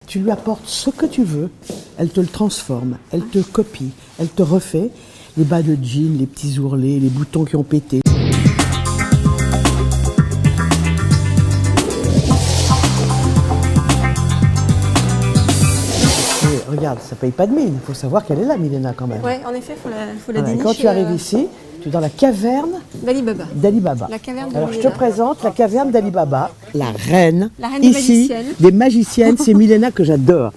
tu lui apportes ce que tu veux, elle te le transforme, elle te copie, elle te refait les bas de jean, les petits ourlets, les boutons qui ont pété. Et regarde, ça paye pas de mine, il faut savoir qu'elle est là, Milena, quand même. Oui, en effet, il faut la Voilà, et dénicher. quand tu arrives ici, tu es dans la caverne d'Ali Baba. d'Ali Baba. La caverne de Alors je te Milena. présente la caverne d'Ali Baba, la reine des ici, magiciennes. des magiciennes, c'est Milena que j'adore.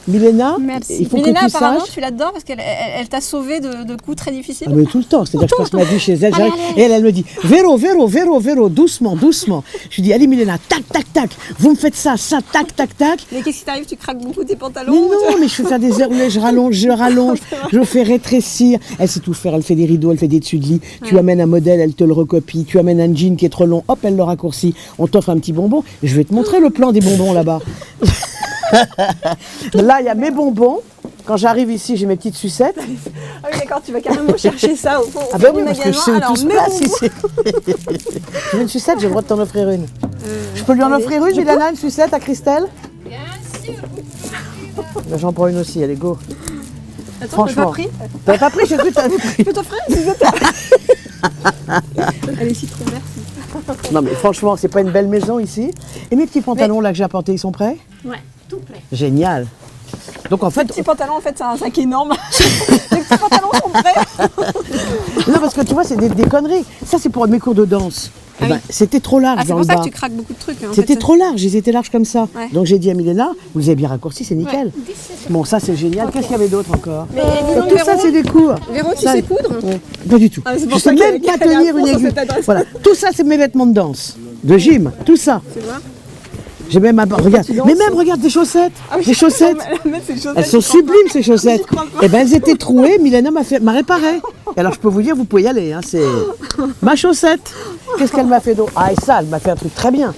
Milena, il faut Milena, que tu apparemment, saches... tu l'adores parce qu'elle t'a sauvé de coups très difficiles. Ah mais tout le temps, c'est-à-dire que je passe ma vie chez elle, j'arrive, et elle me dit « Véro, Véro, Véro, Véro, doucement, doucement ». Je lui dis « Allez Milena, tac, tac, tac, vous me faites ça, ça, tac, tac, tac ». Mais qu'est-ce qui t'arrive? Tu craques beaucoup tes pantalons? Mais non, mais je fais faire des ourlets, je rallonge, je fais rétrécir. Elle sait tout faire, elle fait des rideaux, elle fait des dessus de lit. Tu amènes un modèle, elle te le recopie. Tu amènes un jean qui est trop long, hop, elle le raccourcit. On t'offre un petit bonbon. Je vais te montrer le plan des bonbons là-bas. Là, il y a mes bonbons. Quand j'arrive ici, j'ai mes petites sucettes. Ah oui, d'accord, tu vas carrément chercher ça au fond. Ah ben oui, parce que je sais où Alors, tout se mes passe bonbons. ici. Tu veux une sucette? J'ai le droit de t'en offrir une. Je peux lui en offrir une, Milana, une sucette à Christelle? Bien sûr. J'en prends une aussi, allez, go. Attends, Franchement. tu T'avais pas pris, j'ai cru que t'avais pris. Je peux t'offrir une sucette? Allez, citron, merci. Non mais franchement, c'est pas une belle maison ici. Et mes petits pantalons là que j'ai apportés, ils sont prêts? Ouais, tout prêt. Génial. Donc en Les fait, petits pantalons, en fait, c'est un sac énorme. Les petits pantalons sont prêts. non parce que tu vois, c'est des conneries. Ça c'est pour mes cours de danse. Eh ben, c'était trop large Ah, c'est dans pour le ça bas. que tu craques beaucoup de trucs. En C'était fait. trop large, ils étaient larges comme ça. Ouais. Donc j'ai dit à Milena, vous les avez bien raccourcis, c'est nickel. Bon, ça c'est génial. Qu'est-ce qu'il y avait d'autre encore? Mais dis donc, Tout ça Véro, c'est des cours. Véro, tu Ça, sais coudre? ouais, pas du tout. Ah, c'est Je pour sais ça même qu'elle pas est à tenir fond une sur aiguille. cette adresse. Voilà, tout ça c'est mes vêtements de danse, de gym, tout ça. Tu vois? J'ai même regarde, tu danses. mais même regarde des chaussettes, Ah oui, des chaussettes. mettre ses chaussettes, Elles sont je crois sublimes ces chaussettes. J'y crois pas. Et ben elles étaient trouées, Milena m'a réparé. Et alors je peux vous dire, vous pouvez y aller, hein, c'est ma chaussette. Qu'est-ce qu'elle m'a fait d'autre? Ah et ça, elle m'a fait un truc très bien.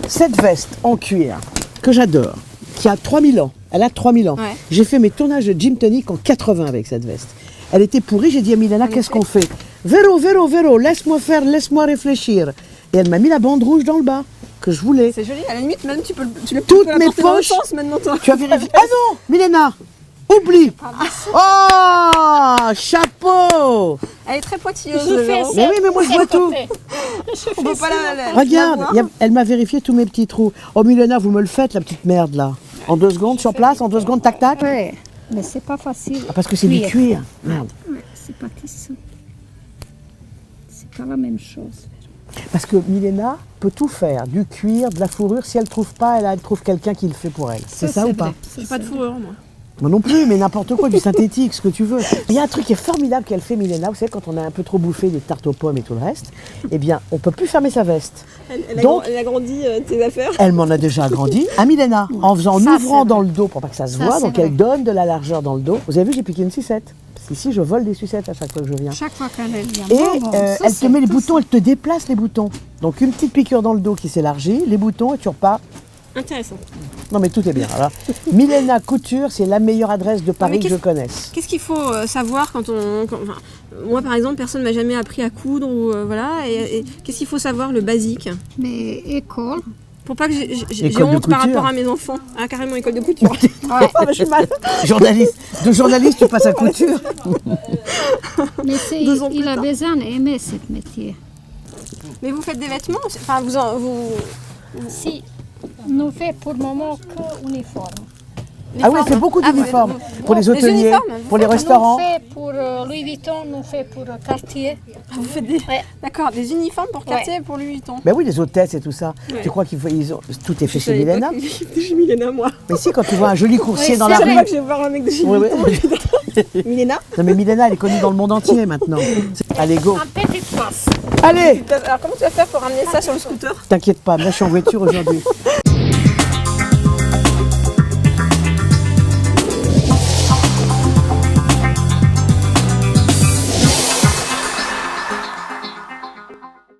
Cette veste en cuir que j'adore, qui a 3000 ans. Elle a 3000 ans. Ouais. J'ai fait mes tournages de gym tonic en 80 avec cette veste. Elle était pourrie, j'ai dit à Milena, qu'est-ce qu'on fait? Véro, Véro, Véro, laisse-moi faire, laisse-moi réfléchir. Et elle m'a mis la bande rouge dans le bas, que je voulais. C'est joli, à la limite, même tu peux la Toutes porter mes dans le poches. sens maintenant, toi. Tu as vérifié? Ah non, Milena, oublie. Oh, chapeau. Elle est très pointilleuse, Je le fais Véro. Mais oui, mais moi je vois tout. On peut pas la Regarde, voir. elle m'a vérifié tous mes petits trous. Oh Milena, vous me le faites, la petite merde là. En 2 secondes, sur place, en 2 secondes, tac tac. Ouais, mais c'est pas facile. Ah, parce que c'est du cuir. Merde. Ouais, c'est pas question. C'est pas la même chose. Parce que Milena peut tout faire, du cuir, de la fourrure. Si elle trouve pas, elle trouve quelqu'un qui le fait pour elle. C'est ça ou pas? J'ai pas de fourrure, moi. Moi non plus, mais n'importe quoi, du synthétique, ce que tu veux. Il y a un truc qui est formidable qu'elle fait, Milena. Vous savez, quand on a un peu trop bouffé des tartes aux pommes et tout le reste, eh bien, on peut plus fermer sa veste. Donc, Elle a grandi tes affaires. elle m'en a déjà agrandi à Milena, en faisant, en Ça, ouvrant c'est dans vrai. le dos pour pas que ça se Ça, voit. c'est Donc vrai. elle donne de la largeur dans le dos. Vous avez vu, j'ai piqué une sucette. Parce qu'ici, je vole des sucettes à chaque fois que je viens. Chaque fois qu'elle vient. Et bon, elle ça, te c'est met les tout boutons, elle te déplace les boutons. Donc une petite piqûre dans le dos qui s'élargit, les boutons et tu repars. Intéressant. Non mais tout est bien. Alors, Milena Couture, c'est la meilleure adresse de Paris mais que je qu'est-ce- connaisse. Qu'est-ce qu'il faut savoir quand on. Enfin, moi, par exemple, personne ne m'a jamais appris à coudre. Ou, voilà. Et qu'est-ce qu'il faut savoir, le basique? ça. Mais école, Pour pas que j'ai École de honte par couture. rapport à mes enfants. Ah, carrément, école de couture. ouais. Ah, bah, je suis mal. Journaliste, de journaliste, tu passes à couture. mais Deux ans plus il a tard. besoin d'aimer ce métier. Mais vous faites des vêtements? Enfin, Si, nous fait pour le moment que uniforme. Ah oui, elle fait beaucoup d'uniformes. Pour les hôteliers, uniformes, pour les restaurants. Nous fait pour Louis Vuitton, nous fait pour Cartier. Vous faites des. Ouais. D'accord, des uniformes pour Cartier et pour Louis Vuitton. Ben oui, les hôtesses et tout ça. Ouais. Tu crois qu'ils ont tout est fait Je chez savais pas Milena? que j'étais chez Milena, moi. Mais si, quand tu vois un joli coursier Oui, dans c'est la C'est rue. vrai que je vais voir un mec de chez Oui, Vuitton. oui. Milena. Non mais Milena, elle est connue dans le monde entier maintenant. Allez, go. En petite passe. Allez, Alors, comment tu vas faire pour ramener ça sur le scooter? t'inquiète pas, là je suis en voiture aujourd'hui.